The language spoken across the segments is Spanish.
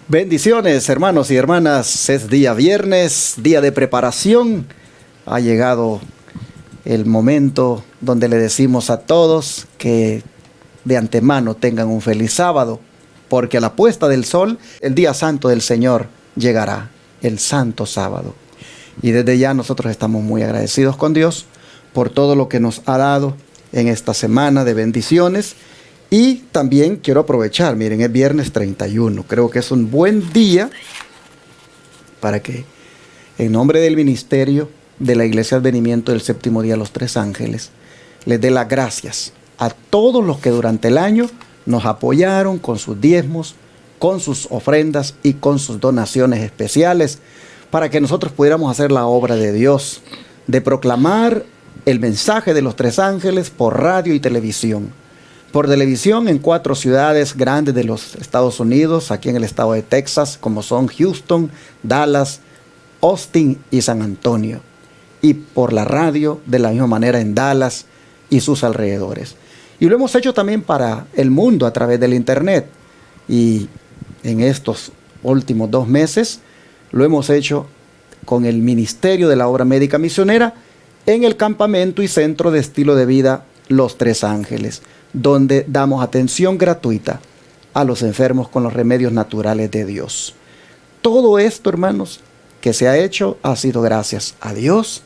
Bendiciones, hermanos y hermanas. Es día viernes, día de preparación. Ha llegado el momento donde le decimos a todos que de antemano tengan un feliz sábado, porque a la puesta del sol, el día santo del Señor llegará, el santo sábado. Y desde ya nosotros estamos muy agradecidos con Dios por todo lo que nos ha dado en esta semana de bendiciones. Y también quiero aprovechar, miren, es viernes 31, creo que es un buen día para que en nombre del ministerio de la Iglesia Advenimiento del Séptimo Día Los Tres Ángeles, les dé las gracias a todos los que durante el año nos apoyaron con sus diezmos, con sus ofrendas y con sus donaciones especiales, para que nosotros pudiéramos hacer la obra de Dios, de proclamar el mensaje de los tres ángeles por radio y televisión. Por televisión en 4 ciudades grandes de los Estados Unidos, aquí en el estado de Texas, como son Houston, Dallas, Austin y San Antonio. Y por la radio de la misma manera en Dallas y sus alrededores. Y lo hemos hecho también para el mundo a través del internet. Y en estos últimos 2 meses lo hemos hecho con el Ministerio de la Obra Médica Misionera en el campamento y centro de estilo de vida Los Tres Ángeles, donde damos atención gratuita a los enfermos con los remedios naturales de Dios. Todo esto, hermanos, que se ha hecho ha sido gracias a Dios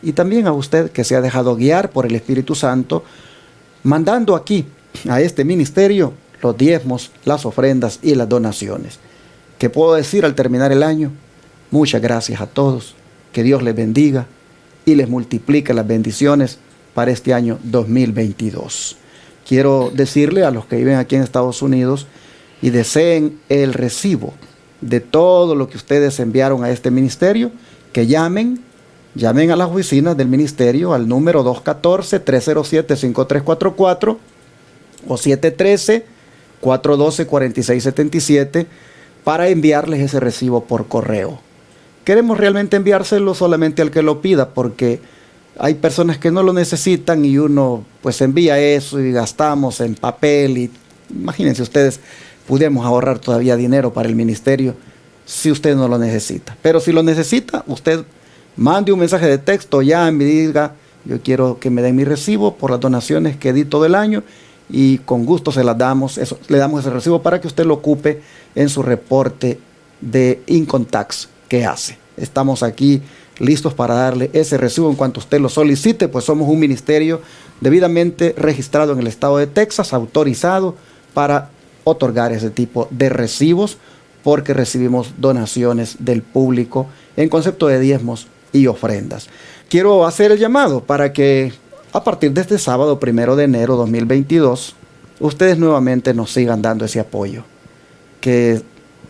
y también a usted que se ha dejado guiar por el Espíritu Santo, mandando aquí a este ministerio los diezmos, las ofrendas y las donaciones. ¿Qué puedo decir al terminar el año? Muchas gracias a todos, que Dios les bendiga y les multiplique las bendiciones para este año 2022. Quiero decirle a los que viven aquí en Estados Unidos y deseen el recibo de todo lo que ustedes enviaron a este ministerio, que llamen a las oficinas del ministerio al número 214-307-5344 o 713-412-4677 para enviarles ese recibo por correo. Queremos realmente enviárselo solamente al que lo pida, porque hay personas que no lo necesitan y uno pues envía eso y gastamos en papel. Y imagínense ustedes, pudiéramos ahorrar todavía dinero para el ministerio si usted no lo necesita. Pero si lo necesita, usted mande un mensaje de texto, llame y diga: yo quiero que me den mi recibo por las donaciones que di todo el año, y con gusto se las damos. Le damos ese recibo para que usted lo ocupe en su reporte de Income Tax que hace. Estamos aquí listos para darle ese recibo en cuanto usted lo solicite, pues somos un ministerio debidamente registrado en el estado de Texas, autorizado para otorgar ese tipo de recibos, porque recibimos donaciones del público en concepto de diezmos y ofrendas. Quiero hacer el llamado para que a partir de este sábado 1 de enero 2022, ustedes nuevamente nos sigan dando ese apoyo, que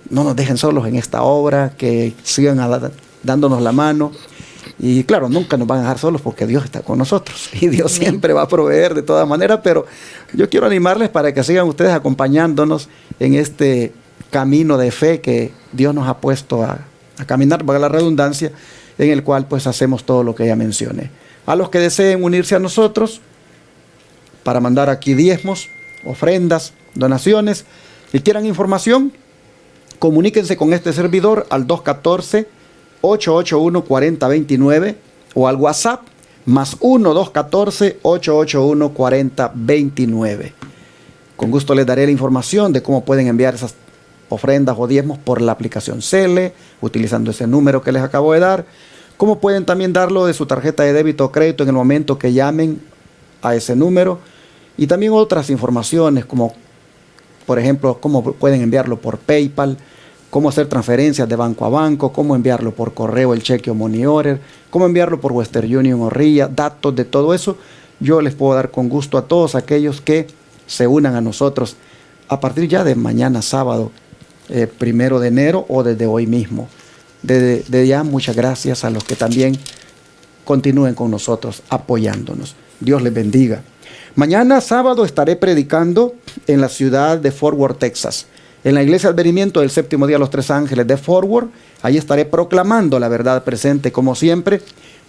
no nos dejen solos en esta obra, que sigan dándonos la mano. Y claro, nunca nos van a dejar solos, porque Dios está con nosotros y Dios siempre va a proveer de todas maneras. Pero yo quiero animarles para que sigan ustedes acompañándonos en este camino de fe que Dios nos ha puesto a caminar, valga la redundancia, en el cual pues hacemos todo lo que ya mencioné. A los que deseen unirse a nosotros para mandar aquí diezmos, ofrendas, donaciones y quieran información, comuníquense con este servidor al 214-881-4029 o al WhatsApp más 1-214-881-4029. Con gusto les daré la información de cómo pueden enviar esas ofrendas o diezmos por la aplicación Cele, utilizando ese número que les acabo de dar. Cómo pueden también darlo de su tarjeta de débito o crédito en el momento que llamen a ese número. Y también otras informaciones como, por ejemplo, cómo pueden enviarlo por PayPal, cómo hacer transferencias de banco a banco, cómo enviarlo por correo, el cheque o money order, cómo enviarlo por Western Union o RIA, datos de todo eso. Yo les puedo dar con gusto a todos aquellos que se unan a nosotros a partir ya de mañana sábado, 1 de enero, o desde hoy mismo. Desde ya, muchas gracias a los que también continúen con nosotros apoyándonos. Dios les bendiga. Mañana sábado estaré predicando en la ciudad de Fort Worth, Texas, en la Iglesia Advenimiento del Séptimo Día Los Tres Ángeles de Fort Worth. Ahí estaré proclamando la verdad presente, como siempre,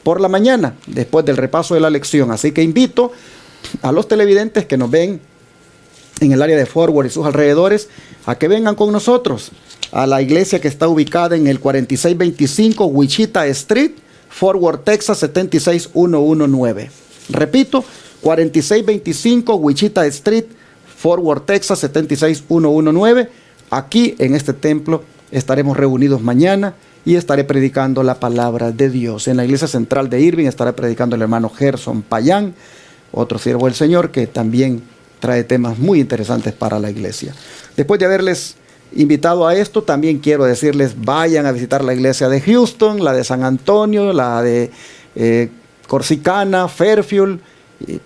por la mañana, después del repaso de la lección. Así que invito a los televidentes que nos ven en el área de Fort Worth y sus alrededores a que vengan con nosotros a la iglesia que está ubicada en el 4625 Wichita Street, Fort Worth, Texas 76119. Repito, 4625 Wichita Street, Fort Worth, Texas 76119. Aquí en este templo estaremos reunidos mañana y estaré predicando la palabra de Dios. En la iglesia central de Irving estará predicando el hermano Gerson Payán, otro siervo del Señor que también trae temas muy interesantes para la iglesia. Después de haberles invitado a esto, también quiero decirles, vayan a visitar la iglesia de Houston, la de San Antonio, la de Corsicana, Fairfield,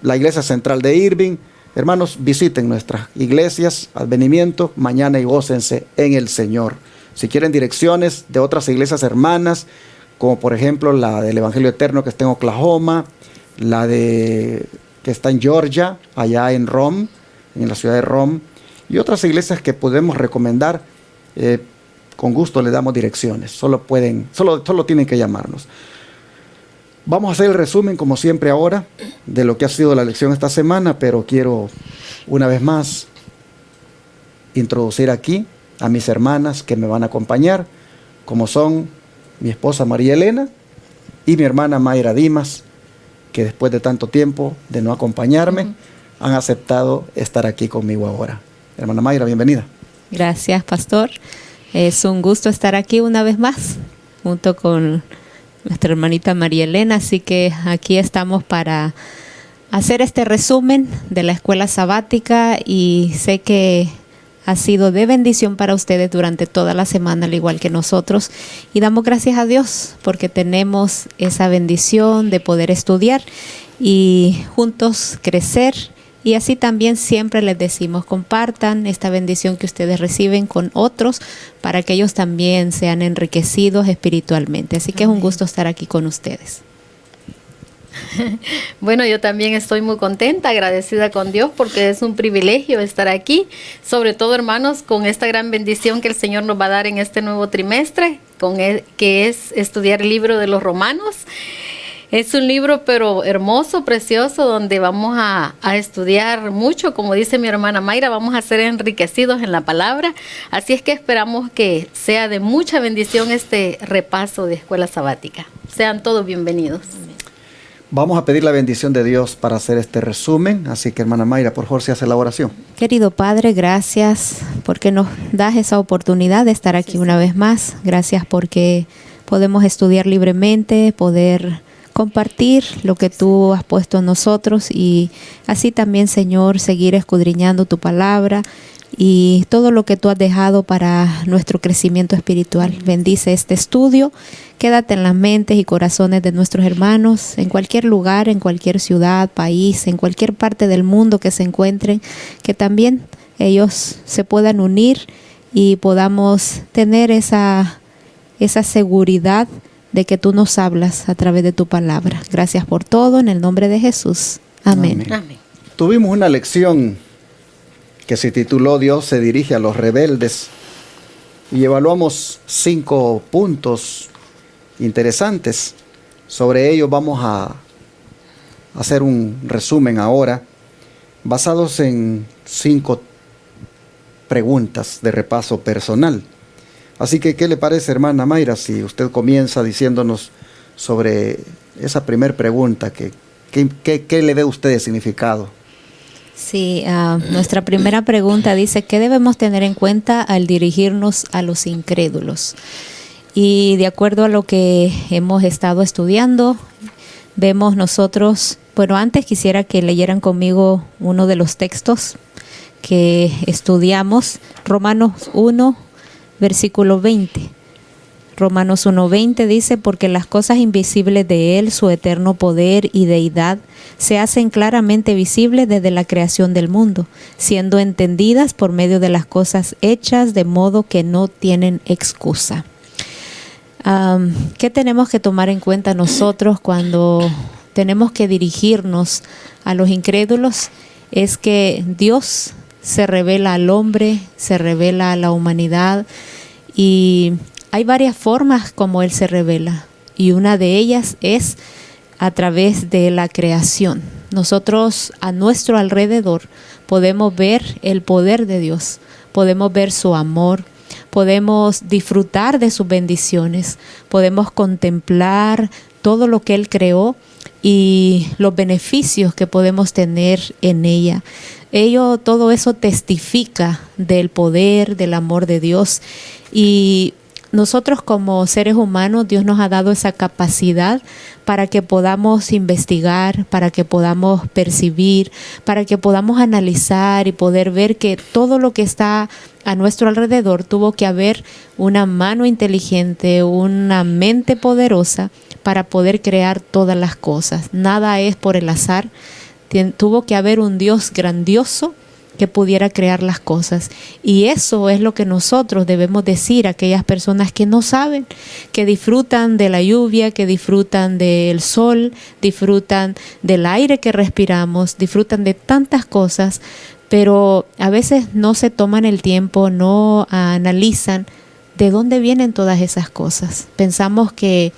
la iglesia central de Irving. Hermanos, visiten nuestras iglesias, advenimiento, mañana y gócense en el Señor. Si quieren direcciones de otras iglesias hermanas, como por ejemplo la del Evangelio Eterno que está en Oklahoma, la que está en Georgia, allá en Rome, en la ciudad de Rome, y otras iglesias que podemos recomendar, con gusto les damos direcciones. Solo tienen que llamarnos. Vamos a hacer el resumen, como siempre ahora, de lo que ha sido la lección esta semana, pero quiero una vez más introducir aquí a mis hermanas que me van a acompañar, como son mi esposa María Elena y mi hermana Mayra Dimas, que después de tanto tiempo de no acompañarme, han aceptado estar aquí conmigo ahora. Hermana Mayra, bienvenida. Gracias, pastor. Es un gusto estar aquí una vez más, junto con nuestra hermanita María Elena, así que aquí estamos para hacer este resumen de la escuela sabática y sé que ha sido de bendición para ustedes durante toda la semana, al igual que nosotros. Y damos gracias a Dios porque tenemos esa bendición de poder estudiar y juntos crecer. Y así también siempre les decimos, compartan esta bendición que ustedes reciben con otros para que ellos también sean enriquecidos espiritualmente. Así que es un gusto estar aquí con ustedes. Bueno, yo también estoy muy contenta, agradecida con Dios porque es un privilegio estar aquí, sobre todo, hermanos, con esta gran bendición que el Señor nos va a dar en este nuevo trimestre, que es estudiar el libro de los Romanos. Es un libro pero hermoso, precioso, donde vamos a estudiar mucho, como dice mi hermana Mayra, vamos a ser enriquecidos en la palabra, así es que esperamos que sea de mucha bendición este repaso de escuela sabática. Sean todos bienvenidos. Vamos a pedir la bendición de Dios para hacer este resumen, así que hermana Mayra, por favor, se hace la oración. Querido Padre, gracias porque nos das esa oportunidad de estar aquí una vez más. Gracias porque podemos estudiar libremente, poder compartir lo que tú has puesto en nosotros y así también, Señor, seguir escudriñando tu palabra y todo lo que tú has dejado para nuestro crecimiento espiritual. Bendice este estudio, quédate en las mentes y corazones de nuestros hermanos, en cualquier lugar, en cualquier ciudad, país, en cualquier parte del mundo que se encuentren, que también ellos se puedan unir y podamos tener esa seguridad de que tú nos hablas a través de tu palabra. Gracias por todo, en el nombre de Jesús. Amén. Amén. Tuvimos una lección que se tituló Dios se dirige a los rebeldes y evaluamos 5 puntos interesantes. Sobre ellos vamos a hacer un resumen ahora, basados en 5 preguntas de repaso personal. Así que, ¿qué le parece, hermana Mayra, si usted comienza diciéndonos sobre esa primera pregunta? ¿Qué le ve usted de significado? Sí, nuestra primera pregunta dice, ¿qué debemos tener en cuenta al dirigirnos a los incrédulos? Y de acuerdo a lo que hemos estado estudiando, vemos nosotros, bueno, antes quisiera que leyeran conmigo uno de los textos que estudiamos, Romanos 1, versículo 20. Romanos 1:20 dice, porque las cosas invisibles de Él, su eterno poder y deidad, se hacen claramente visibles desde la creación del mundo, siendo entendidas por medio de las cosas hechas, de modo que no tienen excusa. ¿Qué tenemos que tomar en cuenta nosotros cuando tenemos que dirigirnos a los incrédulos? Es que Dios se revela al hombre, se revela a la humanidad y hay varias formas como Él se revela y una de ellas es a través de la creación. Nosotros a nuestro alrededor podemos ver el poder de Dios, podemos ver su amor, podemos disfrutar de sus bendiciones, podemos contemplar todo lo que Él creó y los beneficios que podemos tener en ella. Todo eso testifica del poder, del amor de Dios. Y nosotros como seres humanos, Dios nos ha dado esa capacidad para que podamos investigar, para que podamos percibir, para que podamos analizar y poder ver que todo lo que está a nuestro alrededor tuvo que haber una mano inteligente, una mente poderosa para poder crear todas las cosas. Nada es por el azar. Tuvo que haber un Dios grandioso que pudiera crear las cosas. Y eso es lo que nosotros debemos decir a aquellas personas que no saben, que disfrutan de la lluvia, que disfrutan del sol, disfrutan del aire que respiramos, disfrutan de tantas cosas, pero a veces no se toman el tiempo, no analizan de dónde vienen todas esas cosas. Pensamos que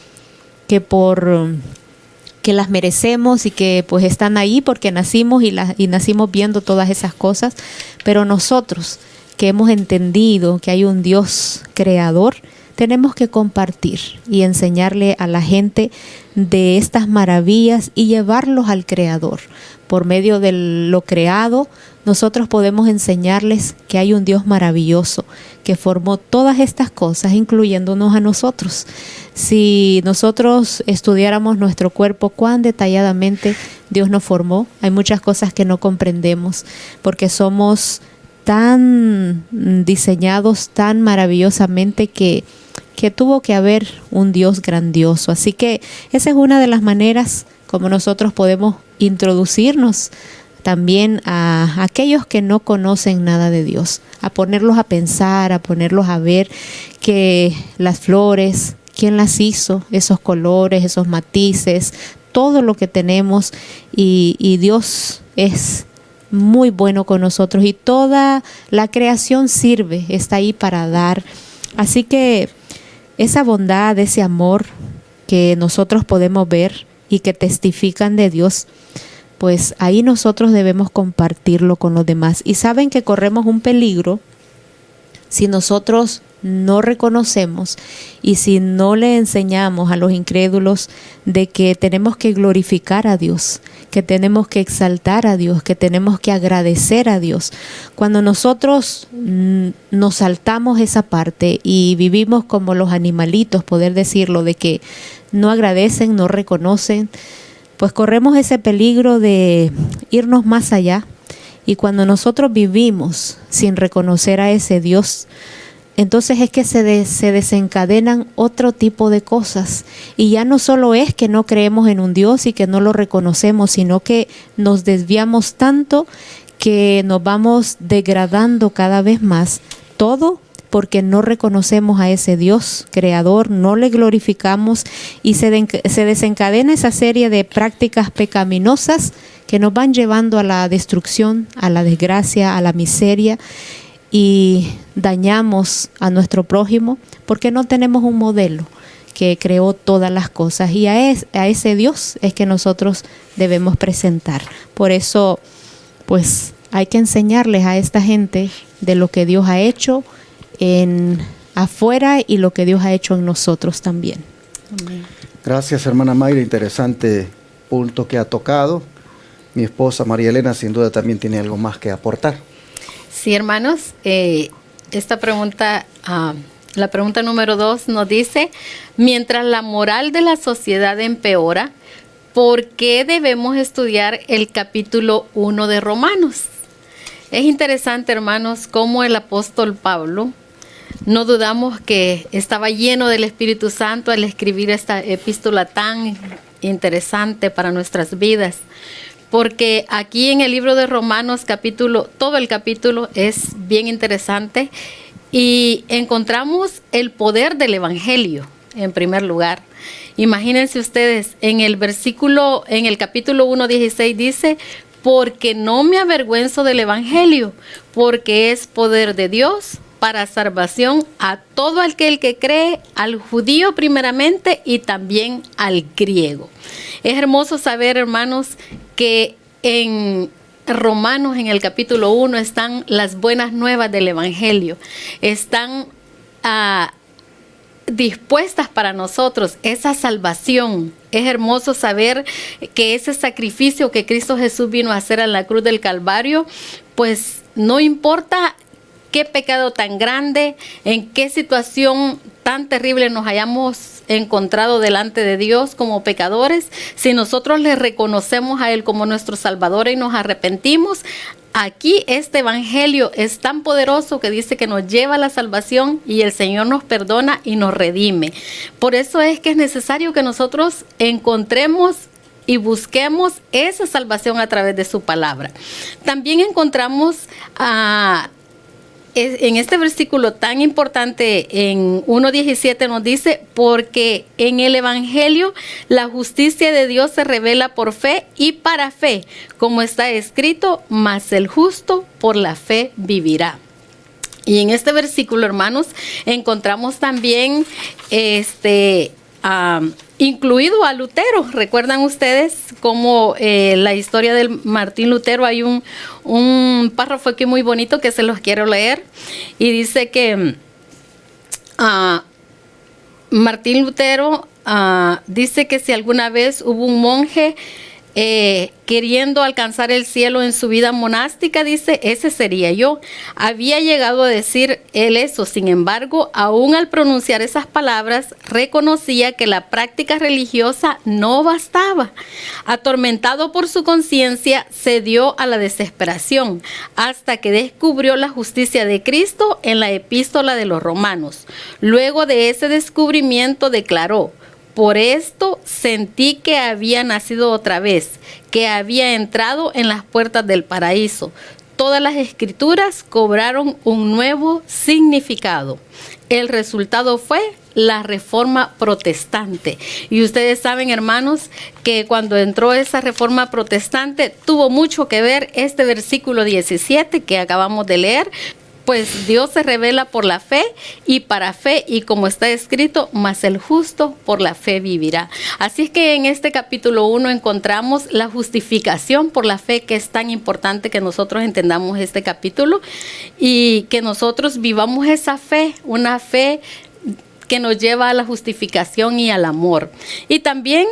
las merecemos y que pues están ahí porque nacimos y nacimos viendo todas esas cosas, pero nosotros que hemos entendido que hay un Dios creador, tenemos que compartir y enseñarle a la gente de estas maravillas y llevarlos al Creador. Por medio de lo creado, nosotros podemos enseñarles que hay un Dios maravilloso que formó todas estas cosas, incluyéndonos a nosotros. Si nosotros estudiáramos nuestro cuerpo, cuán detalladamente Dios nos formó, hay muchas cosas que no comprendemos porque somos tan diseñados tan maravillosamente que tuvo que haber un Dios grandioso. Así que esa es una de las maneras como nosotros podemos introducirnos también a aquellos que no conocen nada de Dios, a ponerlos a pensar, a ponerlos a ver que las flores, quién las hizo, esos colores, esos matices, todo lo que tenemos y Dios es muy bueno con nosotros y toda la creación sirve, está ahí para dar. Así que esa bondad, ese amor que nosotros podemos ver y que testifican de Dios, pues ahí nosotros debemos compartirlo con los demás. Y saben que corremos un peligro si nosotros no reconocemos y si no le enseñamos a los incrédulos de que tenemos que glorificar a Dios, que tenemos que exaltar a Dios, que tenemos que agradecer a Dios. Cuando nosotros nos saltamos esa parte y vivimos como los animalitos, poder decirlo, de que no agradecen, no reconocen, pues corremos ese peligro de irnos más allá. Y cuando nosotros vivimos sin reconocer a ese Dios, entonces es que se desencadenan otro tipo de cosas. Y ya no solo es que no creemos en un Dios y que no lo reconocemos, sino que nos desviamos tanto que nos vamos degradando cada vez más. Todo porque no reconocemos a ese Dios creador, no le glorificamos y se desencadena esa serie de prácticas pecaminosas que nos van llevando a la destrucción, a la desgracia, a la miseria, y dañamos a nuestro prójimo porque no tenemos un modelo que creó todas las cosas, y a ese Dios es que nosotros debemos presentar. Por eso pues hay que enseñarles a esta gente de lo que Dios ha hecho en afuera y lo que Dios ha hecho en nosotros también. Amén. Gracias, hermana Mayra, interesante punto que ha tocado. Mi esposa María Elena sin duda también tiene algo más que aportar. Sí, hermanos, esta pregunta, la pregunta número 2 nos dice: mientras la moral de la sociedad empeora, ¿por qué debemos estudiar el capítulo 1 de Romanos? Es interesante, hermanos, cómo el apóstol Pablo, no dudamos que estaba lleno del Espíritu Santo al escribir esta epístola tan interesante para nuestras vidas. Porque aquí en el libro de Romanos, todo el capítulo es bien interesante y encontramos el poder del Evangelio en primer lugar. Imagínense ustedes, en el capítulo 1:16 dice: porque no me avergüenzo del Evangelio, porque es poder de Dios para salvación a todo aquel que cree, al judío primeramente y también al griego. Es hermoso saber, hermanos, que en Romanos, en el capítulo 1, están las buenas nuevas del Evangelio. Están dispuestas para nosotros, esa salvación. Es hermoso saber que ese sacrificio que Cristo Jesús vino a hacer en la cruz del Calvario, pues no importa qué pecado tan grande, en qué situación tan terrible nos hayamos encontrado delante de Dios como pecadores, si nosotros le reconocemos a Él como nuestro Salvador y nos arrepentimos, aquí este evangelio es tan poderoso que dice que nos lleva a la salvación y el Señor nos perdona y nos redime. Por eso es que es necesario que nosotros encontremos y busquemos esa salvación a través de su palabra. También encontramos en este versículo tan importante, en 1:17 nos dice, porque en el evangelio la justicia de Dios se revela por fe y para fe, como está escrito, mas el justo por la fe vivirá. Y en este versículo, hermanos, encontramos también incluido a Lutero. ¿Recuerdan ustedes cómo la historia de Martín Lutero? Hay un párrafo aquí muy bonito que se los quiero leer. Y dice que Martín Lutero dice que si alguna vez hubo un monje queriendo alcanzar el cielo en su vida monástica, dice, ese sería yo. Había llegado a decir él eso, sin embargo, aún al pronunciar esas palabras, reconocía que la práctica religiosa no bastaba. Atormentado por su conciencia, se dio a la desesperación, hasta que descubrió la justicia de Cristo en la epístola de los Romanos. Luego de ese descubrimiento declaró: por esto sentí que había nacido otra vez, que había entrado en las puertas del paraíso. Todas las escrituras cobraron un nuevo significado. El resultado fue la Reforma Protestante. Y ustedes saben, hermanos, que cuando entró esa Reforma Protestante tuvo mucho que ver este versículo 17 que acabamos de leer. Pues Dios se revela por la fe y para fe, y como está escrito, mas el justo por la fe vivirá. Así es que en este capítulo 1 encontramos la justificación por la fe, que es tan importante que nosotros entendamos este capítulo y que nosotros vivamos esa fe, una fe que nos lleva a la justificación y al amor. Y también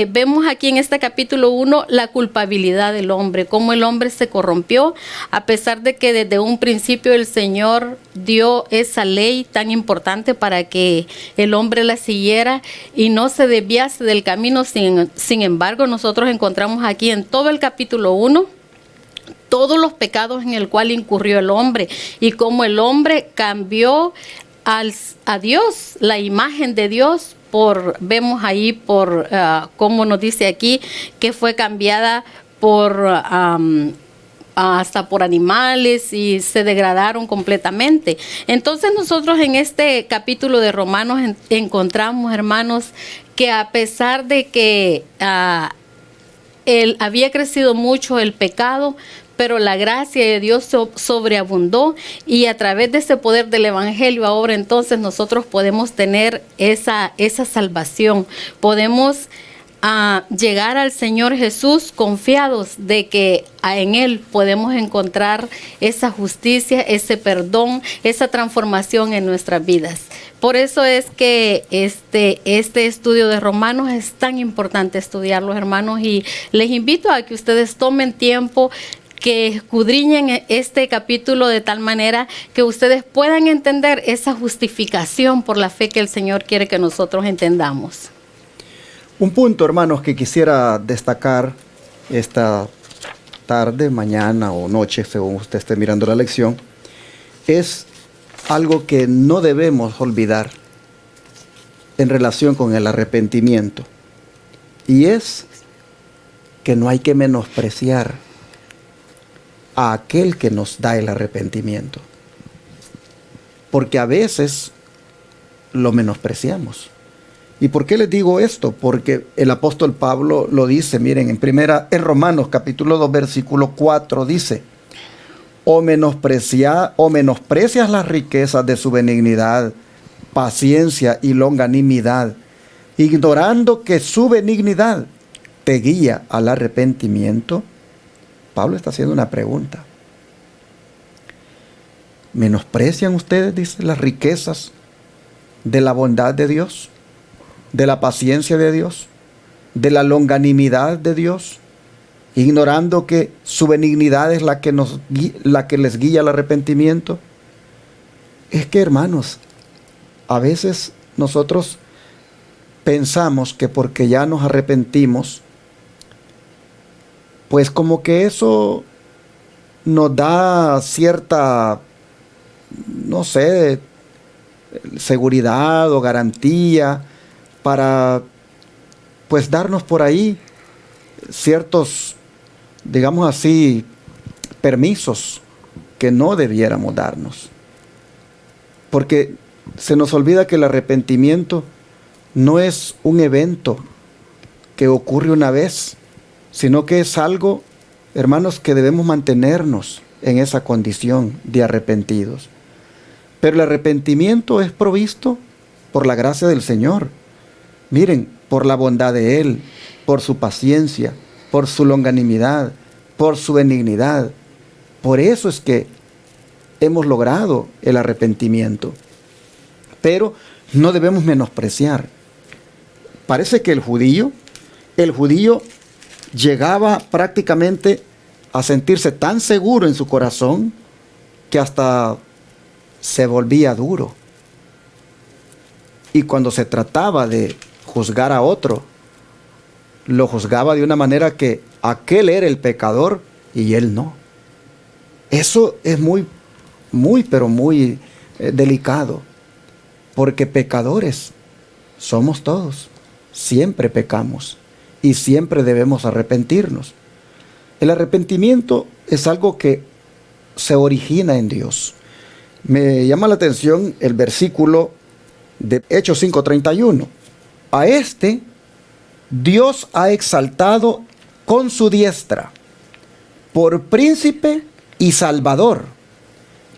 vemos aquí en este capítulo 1 la culpabilidad del hombre, cómo el hombre se corrompió, a pesar de que desde un principio el Señor dio esa ley tan importante para que el hombre la siguiera y no se desviase del camino. Sin embargo, nosotros encontramos aquí en todo el capítulo 1 todos los pecados en el cual incurrió el hombre y cómo el hombre cambió a Dios, la imagen de Dios, vemos ahí por, como nos dice aquí, que fue cambiada por hasta por animales y se degradaron completamente. Entonces nosotros en este capítulo de Romanos encontramos, hermanos, que a pesar de que había crecido mucho el pecado, pero la gracia de Dios sobreabundó, y a través de ese poder del evangelio ahora entonces nosotros podemos tener esa salvación, podemos llegar al Señor Jesús confiados de que en Él podemos encontrar esa justicia, ese perdón, esa transformación en nuestras vidas. Por eso es que este estudio de Romanos es tan importante estudiarlo, hermanos, y les invito a que ustedes tomen tiempo, que escudriñen este capítulo de tal manera que ustedes puedan entender esa justificación por la fe que el Señor quiere que nosotros entendamos. Un punto, hermanos, que quisiera destacar esta tarde, mañana o noche, según usted esté mirando la lección, es algo que no debemos olvidar en relación con el arrepentimiento. Y es que no hay que menospreciar a aquel que nos da el arrepentimiento, porque a veces lo menospreciamos. ¿Y por qué les digo esto? Porque el apóstol Pablo lo dice, miren, en Romanos capítulo 2 versículo 4 dice: o menosprecias las riquezas de su benignidad, paciencia y longanimidad, ignorando que su benignidad te guía al arrepentimiento. Pablo está haciendo una pregunta. ¿Menosprecian ustedes, dice, las riquezas de la bondad de Dios, de la paciencia de Dios, de la longanimidad de Dios, ignorando que su benignidad es la que les guía al arrepentimiento. Es que, hermanos, a veces nosotros pensamos que porque ya nos arrepentimos, pues como que eso nos da cierta, no sé, seguridad o garantía para, pues, darnos por ahí ciertos, digamos así, permisos que no debiéramos darnos. Porque se nos olvida que el arrepentimiento no es un evento que ocurre una vez, sino que es algo, hermanos, que debemos mantenernos en esa condición de arrepentidos. Pero el arrepentimiento es provisto por la gracia del Señor. Miren, por la bondad de Él, por su paciencia, por su longanimidad, por su benignidad. Por eso es que hemos logrado el arrepentimiento. Pero no debemos menospreciar. Parece que el judío llegaba prácticamente a sentirse tan seguro en su corazón que hasta se volvía duro. Y cuando se trataba de juzgar a otro, lo juzgaba de una manera que aquel era el pecador y él no. Eso es muy delicado, porque pecadores somos todos, siempre pecamos y siempre debemos arrepentirnos. El arrepentimiento es algo que se origina en Dios. Me llama la atención el versículo de Hechos 5:31. A este Dios ha exaltado con su diestra por príncipe y salvador,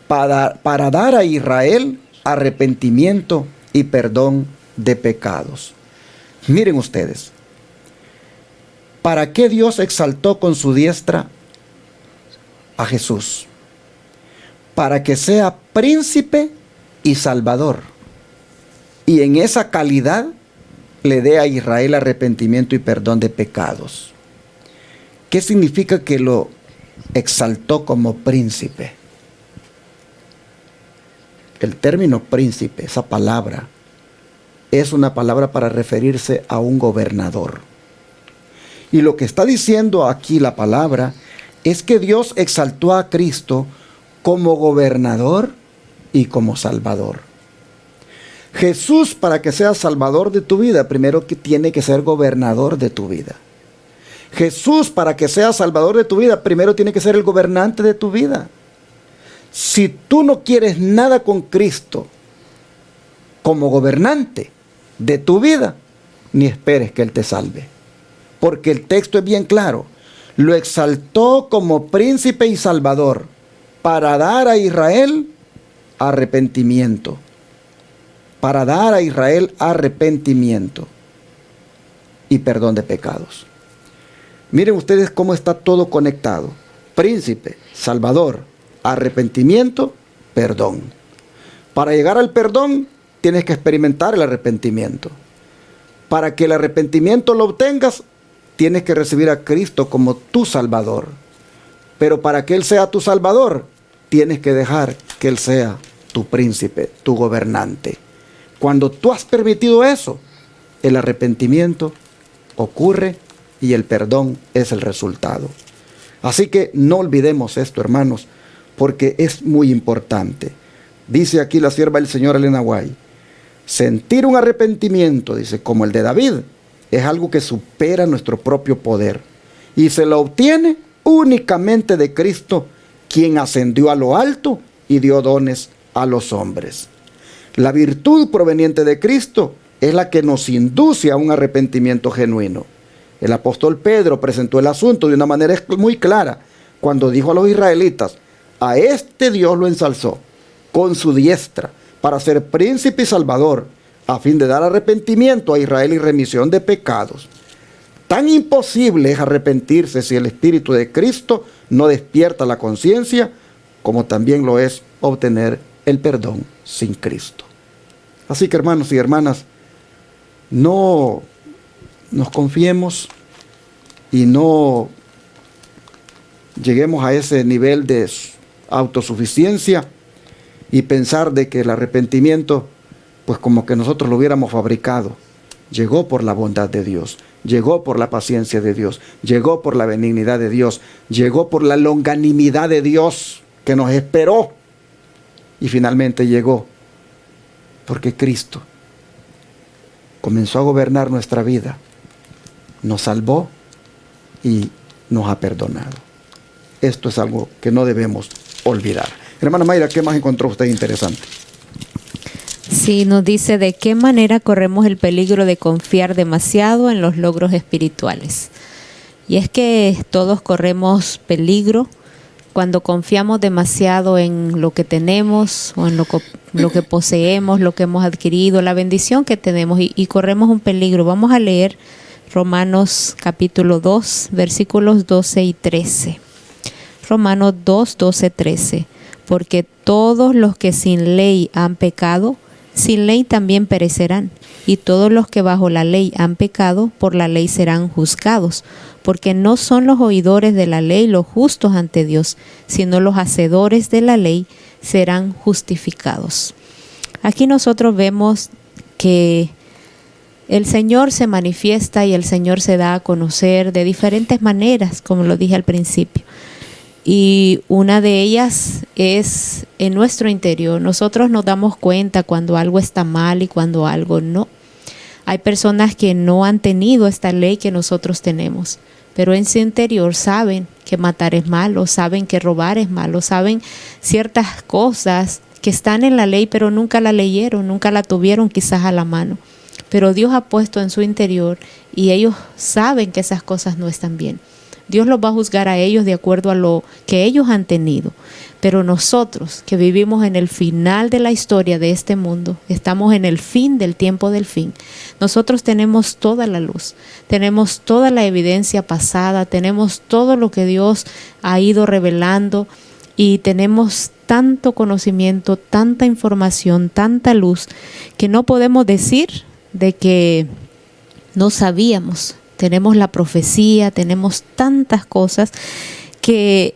para dar a Israel arrepentimiento y perdón de pecados. Miren ustedes, ¿para qué Dios exaltó con su diestra a Jesús? Para que sea príncipe y salvador, y en esa calidad le dé a Israel arrepentimiento y perdón de pecados. ¿Qué significa que lo exaltó como príncipe? El término príncipe, esa palabra, es una palabra para referirse a un gobernador. Y lo que está diciendo aquí la palabra es que Dios exaltó a Cristo como gobernador y como salvador. Jesús, para que sea salvador de tu vida, primero que tiene que ser gobernador de tu vida. Jesús, para que sea salvador de tu vida, primero tiene que ser el gobernante de tu vida. Si tú no quieres nada con Cristo como gobernante de tu vida, ni esperes que Él te salve. Porque el texto es bien claro. Lo exaltó como príncipe y salvador para dar a Israel arrepentimiento. Para dar a Israel arrepentimiento y perdón de pecados. Miren ustedes cómo está todo conectado. Príncipe, salvador, arrepentimiento, perdón. Para llegar al perdón, tienes que experimentar el arrepentimiento. Para que el arrepentimiento lo obtengas, tienes que recibir a Cristo como tu Salvador. Pero para que Él sea tu Salvador, tienes que dejar que Él sea tu príncipe, tu gobernante. Cuando tú has permitido eso, el arrepentimiento ocurre y el perdón es el resultado. Así que no olvidemos esto, hermanos, porque es muy importante. Dice aquí la sierva del Señor Elena White, sentir un arrepentimiento, dice, como el de David, es algo que supera nuestro propio poder y se lo obtiene únicamente de Cristo, quien ascendió a lo alto y dio dones a los hombres. La virtud proveniente de Cristo es la que nos induce a un arrepentimiento genuino. El apóstol Pedro presentó el asunto de una manera muy clara cuando dijo a los israelitas, a este Dios lo ensalzó con su diestra para ser príncipe y salvador, a fin de dar arrepentimiento a Israel y remisión de pecados. Tan imposible es arrepentirse si el Espíritu de Cristo no despierta la conciencia, como también lo es obtener el perdón sin Cristo. Así que, hermanos y hermanas, no nos confiemos y no lleguemos a ese nivel de autosuficiencia y pensar de que el arrepentimiento, pues como que nosotros lo hubiéramos fabricado. Llegó por la bondad de Dios, llegó por la paciencia de Dios, llegó por la benignidad de Dios, llegó por la longanimidad de Dios que nos esperó y finalmente llegó porque Cristo comenzó a gobernar nuestra vida, nos salvó y nos ha perdonado. Esto es algo que no debemos olvidar. Hermana Mayra, ¿qué más encontró usted interesante? Sí, nos dice de qué manera corremos el peligro de confiar demasiado en los logros espirituales. Y es que todos corremos peligro cuando confiamos demasiado en lo que tenemos o en lo que poseemos, lo que hemos adquirido, la bendición que tenemos y corremos un peligro. Vamos a leer Romanos capítulo 2, versículos 12 y 13. Romanos 2, 12, 13. Porque todos los que sin ley han pecado, sin ley también perecerán, y todos los que bajo la ley han pecado, por la ley serán juzgados, porque no son los oidores de la ley los justos ante Dios, sino los hacedores de la ley serán justificados. Aquí nosotros vemos que el Señor se manifiesta y el Señor se da a conocer de diferentes maneras, como lo dije al principio. Y una de ellas es en nuestro interior. Nosotros nos damos cuenta cuando algo está mal y cuando algo no. Hay personas que no han tenido esta ley que nosotros tenemos, pero en su interior saben que matar es malo, saben que robar es malo, saben ciertas cosas que están en la ley, pero nunca la leyeron, nunca la tuvieron quizás a la mano. Pero Dios ha puesto en su interior y ellos saben que esas cosas no están bien. Dios los va a juzgar a ellos de acuerdo a lo que ellos han tenido. Pero nosotros que vivimos en el final de la historia de este mundo, estamos en el fin del tiempo del fin. Nosotros tenemos toda la luz, tenemos toda la evidencia pasada, tenemos todo lo que Dios ha ido revelando y tenemos tanto conocimiento, tanta información, tanta luz, que no podemos decir de que no sabíamos. Tenemos la profecía, tenemos tantas cosas que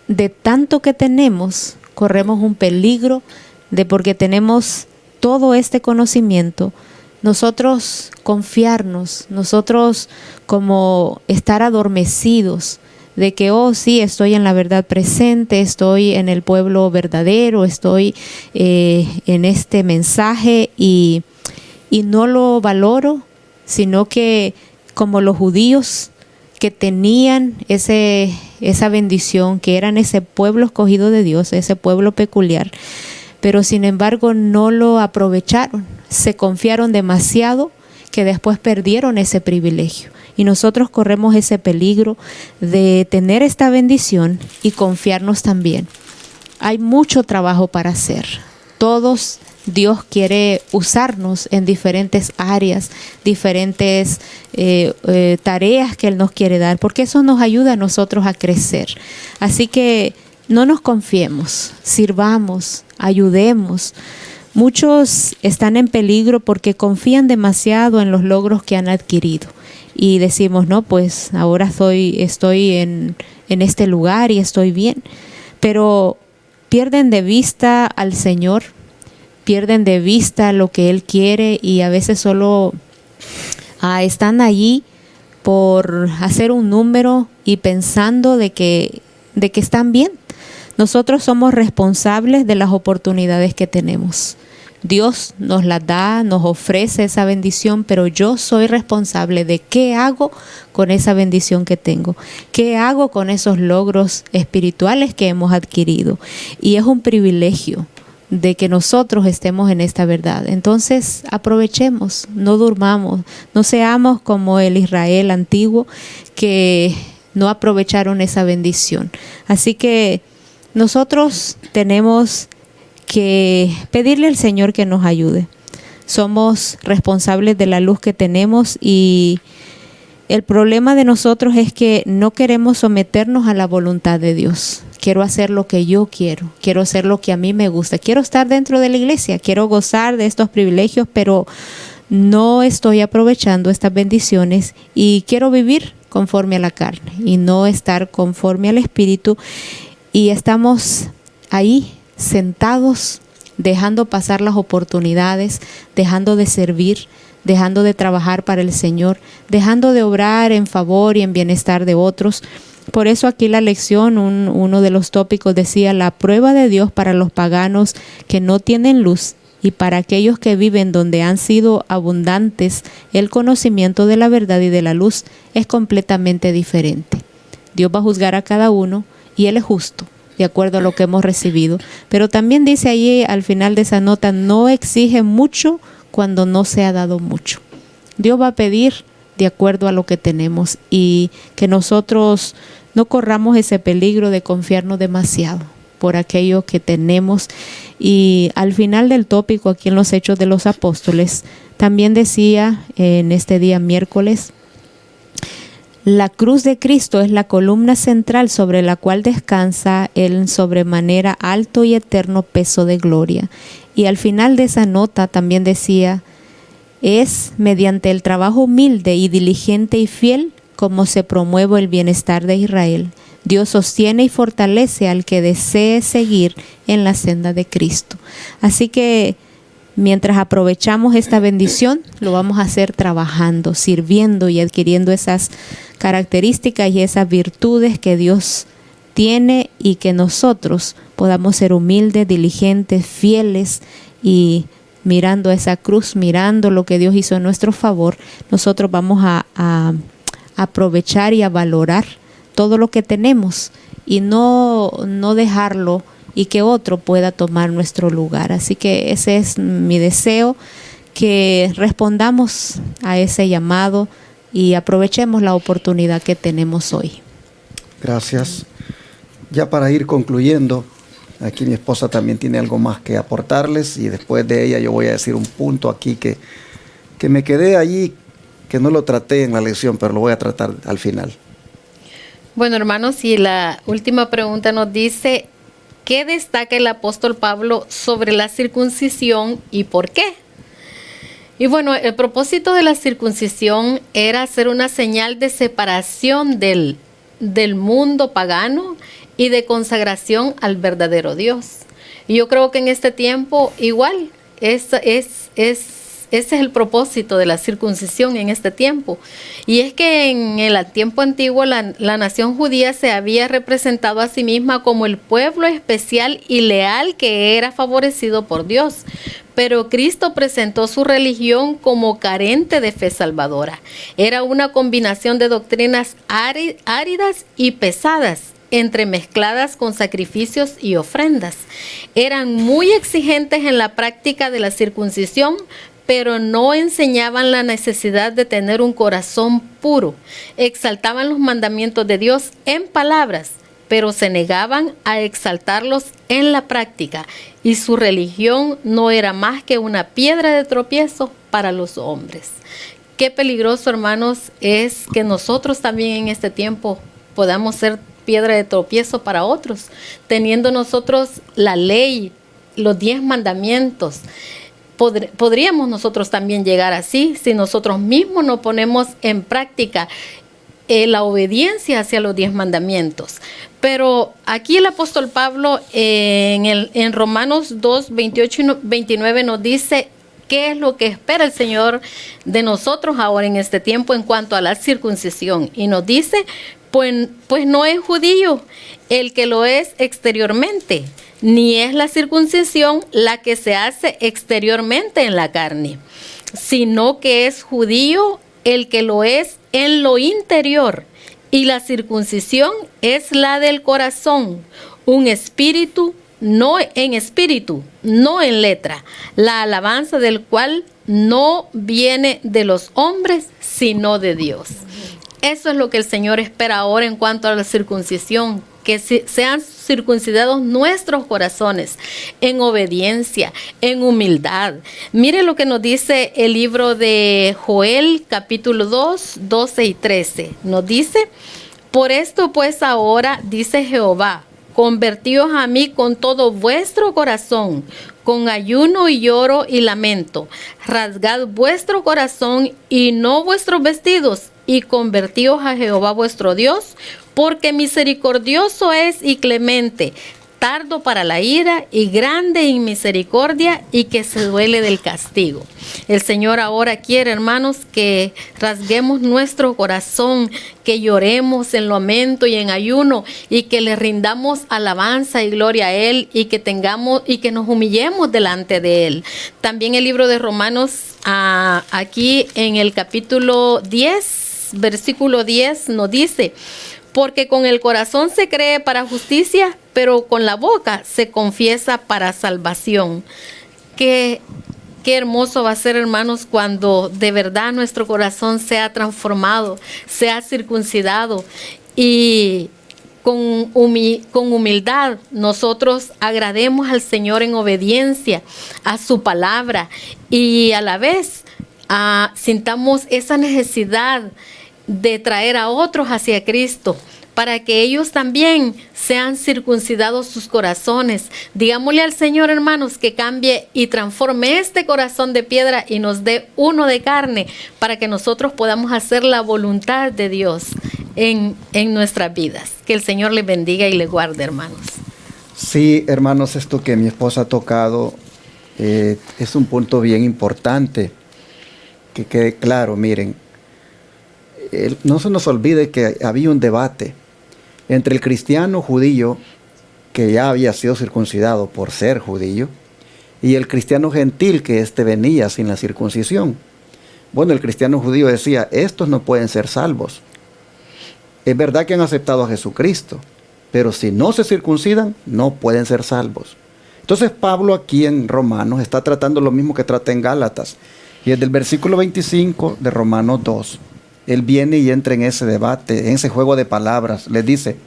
de tanto que tenemos, corremos un peligro de porque tenemos todo este conocimiento, nosotros confiarnos, nosotros como estar adormecidos de que, oh sí, estoy en la verdad presente, estoy en el pueblo verdadero, estoy en este mensaje y no lo valoro, sino que como los judíos que tenían esa bendición, que eran ese pueblo escogido de Dios, ese pueblo peculiar, pero sin embargo no lo aprovecharon, se confiaron demasiado que después perdieron ese privilegio. Y nosotros corremos ese peligro de tener esta bendición y confiarnos también. Hay mucho trabajo para hacer. Todos Dios quiere usarnos en diferentes áreas, diferentes tareas que Él nos quiere dar, porque eso nos ayuda a nosotros a crecer. Así que no nos confiemos, sirvamos, ayudemos. Muchos están en peligro porque confían demasiado en los logros que han adquirido. Y decimos, no, pues ahora estoy en este lugar y estoy bien. Pero pierden de vista al Señor, pierden de vista lo que Él quiere y a veces solo están allí por hacer un número y pensando de que están bien. Nosotros somos responsables de las oportunidades que tenemos. Dios nos las da, nos ofrece esa bendición, pero yo soy responsable de qué hago con esa bendición que tengo, qué hago con esos logros espirituales que hemos adquirido. Y es un privilegio de que nosotros estemos en esta verdad. Entonces aprovechemos, no durmamos, no seamos como el Israel antiguo que no aprovecharon esa bendición. Así que nosotros tenemos que pedirle al Señor que nos ayude. Somos responsables de la luz que tenemos y el problema de nosotros es que no queremos someternos a la voluntad de Dios. quiero hacer lo que yo quiero hacer lo que a mí me gusta, quiero estar dentro de la iglesia, quiero gozar de estos privilegios, pero no estoy aprovechando estas bendiciones y quiero vivir conforme a la carne y no estar conforme al Espíritu, y estamos ahí sentados dejando pasar las oportunidades, dejando de servir, dejando de trabajar para el Señor, dejando de obrar en favor y en bienestar de otros. Por eso aquí la lección, uno de los tópicos decía: la prueba de Dios para los paganos que no tienen luz, y para aquellos que viven donde han sido abundantes el conocimiento de la verdad y de la luz, es completamente diferente. Dios va a juzgar a cada uno y Él es justo, de acuerdo a lo que hemos recibido. Pero también dice allí al final de esa nota: no exige mucho cuando no se ha dado mucho. Dios va a pedir de acuerdo a lo que tenemos, y que nosotros no corramos ese peligro de confiarnos demasiado por aquello que tenemos. Y al final del tópico, aquí en los Hechos de los Apóstoles, también decía en este día miércoles: la cruz de Cristo es la columna central sobre la cual descansa el sobremanera alto y eterno peso de gloria. Y al final de esa nota también decía: es mediante el trabajo humilde y diligente y fiel como se promueve el bienestar de Israel. Dios sostiene y fortalece al que desee seguir en la senda de Cristo. Así que mientras aprovechamos esta bendición, lo vamos a hacer trabajando, sirviendo y adquiriendo esas características y esas virtudes que Dios tiene, y que nosotros podamos ser humildes, diligentes, fieles, y mirando esa cruz, mirando lo que Dios hizo en nuestro favor, nosotros vamos a aprovechar y a valorar todo lo que tenemos, y no dejarlo y que otro pueda tomar nuestro lugar. Así que ese es mi deseo, que respondamos a ese llamado y aprovechemos la oportunidad que tenemos hoy. Gracias. Ya para ir concluyendo, aquí mi esposa también tiene algo más que aportarles, y después de ella yo voy a decir un punto aquí que me quedé allí, que no lo traté en la lección, pero lo voy a tratar al final. Bueno, hermanos, y la última pregunta nos dice: ¿qué destaca el apóstol Pablo sobre la circuncisión y por qué? Y bueno, el propósito de la circuncisión era ser una señal de separación del mundo pagano y de consagración al verdadero Dios. Y yo creo que en este tiempo igual ese es el propósito de la circuncisión en este tiempo. Y es que en el tiempo antiguo la nación judía se había representado a sí misma como el pueblo especial y leal que era favorecido por Dios. Pero Cristo presentó su religión como carente de fe salvadora. Era una combinación de doctrinas áridas y pesadas, entremezcladas con sacrificios y ofrendas. Eran muy exigentes en la práctica de la circuncisión, pero no enseñaban la necesidad de tener un corazón puro. Exaltaban los mandamientos de Dios en palabras, pero se negaban a exaltarlos en la práctica, y su religión no era más que una piedra de tropiezo para los hombres. Qué peligroso, hermanos, es que nosotros también en este tiempo podamos ser piedra de tropiezo para otros, teniendo nosotros la ley, los 10 mandamientos. Podríamos nosotros también llegar así si nosotros mismos no ponemos en práctica la obediencia hacia los 10 mandamientos. Pero aquí el apóstol Pablo en Romanos 2, 28 y 29 nos dice qué es lo que espera el Señor de nosotros ahora en este tiempo en cuanto a la circuncisión. Y nos dice: pues no es judío el que lo es exteriormente, ni es la circuncisión la que se hace exteriormente en la carne, sino que es judío el que lo es en lo interior, y la circuncisión es la del corazón, un espíritu, no en letra, la alabanza del cual no viene de los hombres, sino de Dios. Eso es lo que el Señor espera ahora en cuanto a la circuncisión, que sean circuncidados nuestros corazones en obediencia, en humildad. Mire lo que nos dice el libro de Joel, capítulo 2, 12 y 13. Nos dice: por esto pues ahora, dice Jehová, convertíos a mí con todo vuestro corazón, con ayuno y lloro y lamento. Rasgad vuestro corazón y no vuestros vestidos, y convertíos a Jehová vuestro Dios, porque misericordioso es y clemente, tardo para la ira y grande en misericordia, y que se duele del castigo. El Señor ahora quiere, hermanos, que rasguemos nuestro corazón, que lloremos en lamento y en ayuno, y que le rindamos alabanza y gloria a Él, y que tengamos y que nos humillemos delante de Él. También el libro de Romanos, aquí en el capítulo 10, versículo 10, nos dice: porque con el corazón se cree para justicia, pero con la boca se confiesa para salvación. Qué hermoso va a ser, hermanos, cuando de verdad nuestro corazón sea transformado, sea circuncidado, y con humildad nosotros agrademos al Señor en obediencia a su palabra, y a la vez sintamos esa necesidad de traer a otros hacia Cristo, para que ellos también sean circuncidados sus corazones. Digámosle al Señor, hermanos, que cambie y transforme este corazón de piedra y nos dé uno de carne, para que nosotros podamos hacer la voluntad de Dios en nuestras vidas. Que el Señor les bendiga y les guarde, hermanos. Sí, hermanos, esto que mi esposa ha tocado es un punto bien importante. Que quede claro, miren, no se nos olvide que había un debate entre el cristiano judío, que ya había sido circuncidado por ser judío, y el cristiano gentil, que venía sin la circuncisión. Bueno, el cristiano judío decía: estos no pueden ser salvos. Es verdad que han aceptado a Jesucristo, pero si no se circuncidan, no pueden ser salvos. Entonces Pablo aquí en Romanos está tratando lo mismo que trata en Gálatas. Y desde el versículo 25 de Romanos 2, él viene y entra en ese debate, en ese juego de palabras. Les dice: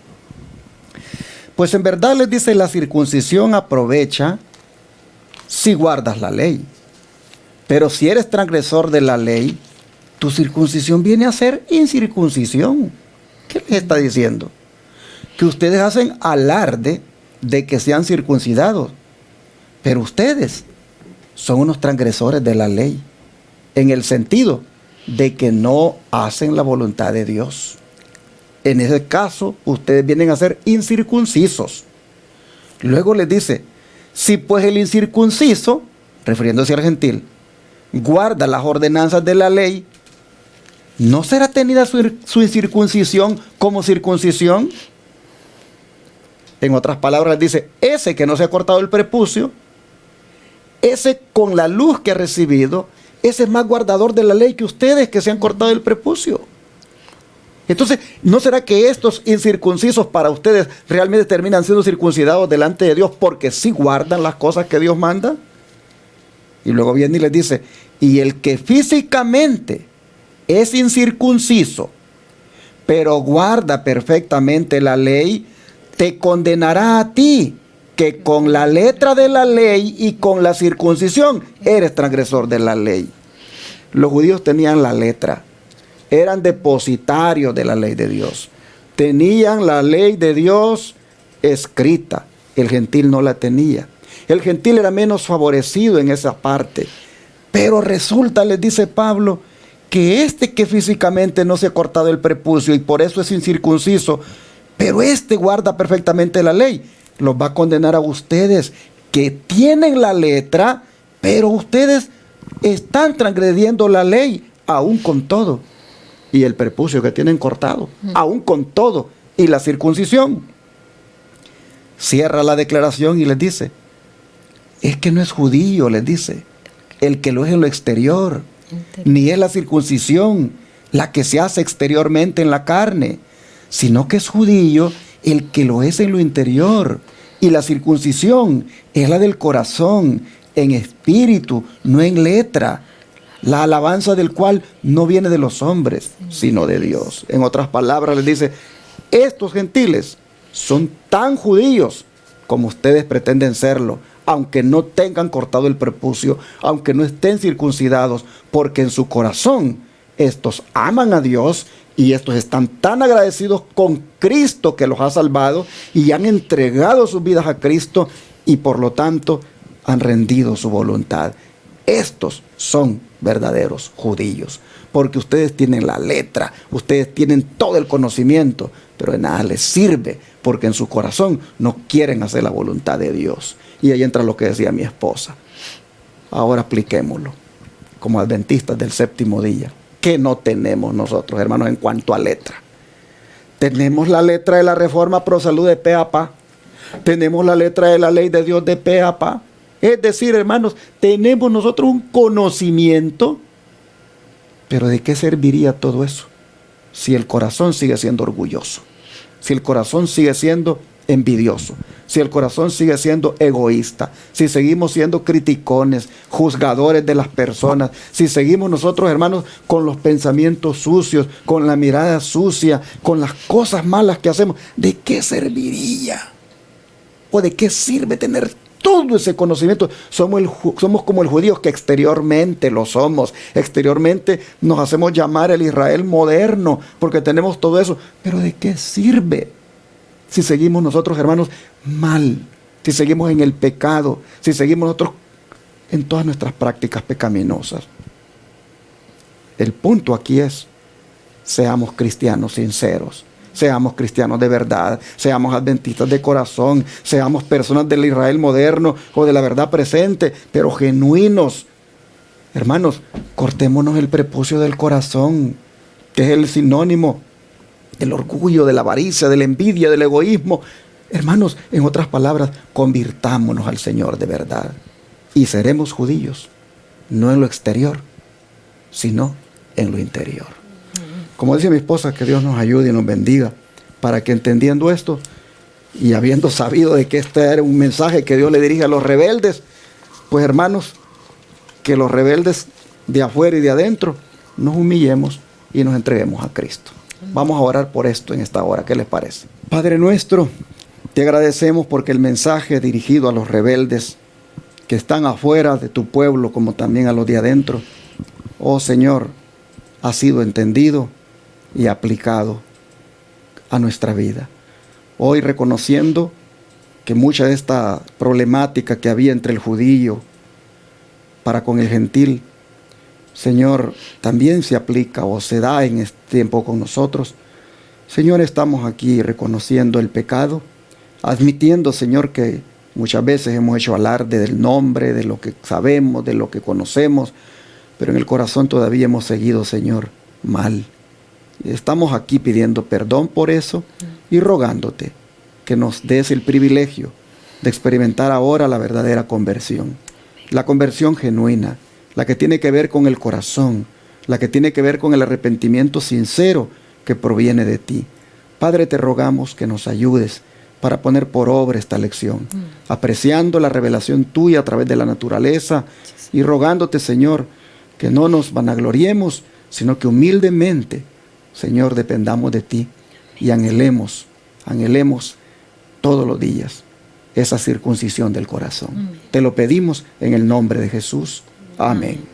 pues en verdad, les dice, la circuncisión aprovecha si guardas la ley. Pero si eres transgresor de la ley, tu circuncisión viene a ser incircuncisión. ¿Qué les está diciendo? Que ustedes hacen alarde de que sean circuncidados, pero ustedes son unos transgresores de la ley, en el sentido de que no hacen la voluntad de Dios. En ese caso, ustedes vienen a ser incircuncisos. Luego les dice: si pues el incircunciso, refiriéndose al gentil, guarda las ordenanzas de la ley, ¿no será tenida su incircuncisión como circuncisión? En otras palabras, dice: ese que no se ha cortado el prepucio, ese con la luz que ha recibido, ese es más guardador de la ley que ustedes, que se han cortado el prepucio. Entonces, ¿no será que estos incircuncisos para ustedes realmente terminan siendo circuncidados delante de Dios porque sí guardan las cosas que Dios manda? Y luego viene y les dice: y el que físicamente es incircunciso, pero guarda perfectamente la ley, te condenará a ti, que con la letra de la ley y con la circuncisión eres transgresor de la ley. Los judíos tenían la letra, eran depositarios de la ley de Dios, tenían la ley de Dios escrita. El gentil no la tenía. El gentil era menos favorecido en esa parte. Pero resulta, les dice Pablo, que que físicamente no se ha cortado el prepucio y por eso es incircunciso, pero guarda perfectamente la ley, los va a condenar a ustedes que tienen la letra, pero ustedes están transgrediendo la ley aún con todo. Y el prepucio que tienen cortado, aún con todo. Y la circuncisión. Cierra la declaración y les dice: es que no es judío, les dice, el que lo es en lo exterior, ni es la circuncisión la que se hace exteriormente en la carne, sino que es judío el que lo es en lo interior. Y la circuncisión es la del corazón, en espíritu, no en letra, la alabanza del cual no viene de los hombres, sino de Dios. En otras palabras, les dice: estos gentiles son tan judíos como ustedes pretenden serlo, aunque no tengan cortado el prepucio, aunque no estén circuncidados, porque en su corazón estos aman a Dios Y estos están tan agradecidos con Cristo que los ha salvado y han entregado sus vidas a Cristo y por lo tanto han rendido su voluntad. Estos son verdaderos judíos, porque ustedes tienen la letra, ustedes tienen todo el conocimiento, pero de nada les sirve, porque en su corazón no quieren hacer la voluntad de Dios. Y ahí entra lo que decía mi esposa. Ahora apliquémoslo como adventistas del séptimo día. ¿Qué no tenemos nosotros, hermanos, en cuanto a letra? Tenemos la letra de la Reforma Pro Salud de pe a pa. Tenemos la letra de la Ley de Dios de pe a pa. Es decir, hermanos, tenemos nosotros un conocimiento, pero ¿de qué serviría todo eso si el corazón sigue siendo orgulloso? Si el corazón sigue siendo envidioso, si el corazón sigue siendo egoísta, si seguimos siendo criticones, juzgadores de las personas, si seguimos nosotros, hermanos, con los pensamientos sucios, con la mirada sucia, con las cosas malas que hacemos, ¿de qué serviría? ¿O de qué sirve tener todo ese conocimiento? Somos como el judío que exteriormente lo somos. Exteriormente nos hacemos llamar el Israel moderno porque tenemos todo eso. Pero ¿de qué sirve si seguimos nosotros, hermanos, mal? Si seguimos en el pecado, si seguimos nosotros en todas nuestras prácticas pecaminosas. El punto aquí es, seamos cristianos sinceros. Seamos cristianos de verdad, seamos adventistas de corazón, seamos personas del Israel moderno o de la verdad presente, pero genuinos. Hermanos, cortémonos el prepucio del corazón, que es el sinónimo del orgullo, de la avaricia, de la envidia, del egoísmo. Hermanos, en otras palabras, convirtámonos al Señor de verdad y seremos judíos, no en lo exterior, sino en lo interior. Como dice mi esposa, que Dios nos ayude y nos bendiga para que entendiendo esto y habiendo sabido de que este era un mensaje que Dios le dirige a los rebeldes, pues hermanos, que los rebeldes de afuera y de adentro nos humillemos y nos entreguemos a Cristo. Vamos a orar por esto en esta hora. ¿Qué les parece? Padre nuestro, te agradecemos porque el mensaje dirigido a los rebeldes que están afuera de tu pueblo como también a los de adentro, oh Señor, ha sido entendido y aplicado a nuestra vida. Hoy reconociendo que mucha de esta problemática que había entre el judío para con el gentil, Señor, también se aplica o se da en este tiempo con nosotros. Señor, estamos aquí reconociendo el pecado, admitiendo, Señor, que muchas veces hemos hecho alarde del nombre, de lo que sabemos, de lo que conocemos, pero en el corazón todavía hemos seguido, Señor, mal. Estamos aquí pidiendo perdón por eso y rogándote que nos des el privilegio de experimentar ahora la verdadera conversión. La conversión genuina, la que tiene que ver con el corazón, la que tiene que ver con el arrepentimiento sincero que proviene de ti. Padre, te rogamos que nos ayudes para poner por obra esta lección, apreciando la revelación tuya a través de la naturaleza y rogándote, Señor, que no nos vanagloriemos, sino que humildemente, Señor, dependamos de ti y anhelemos todos los días esa circuncisión del corazón. Te lo pedimos en el nombre de Jesús. Amén.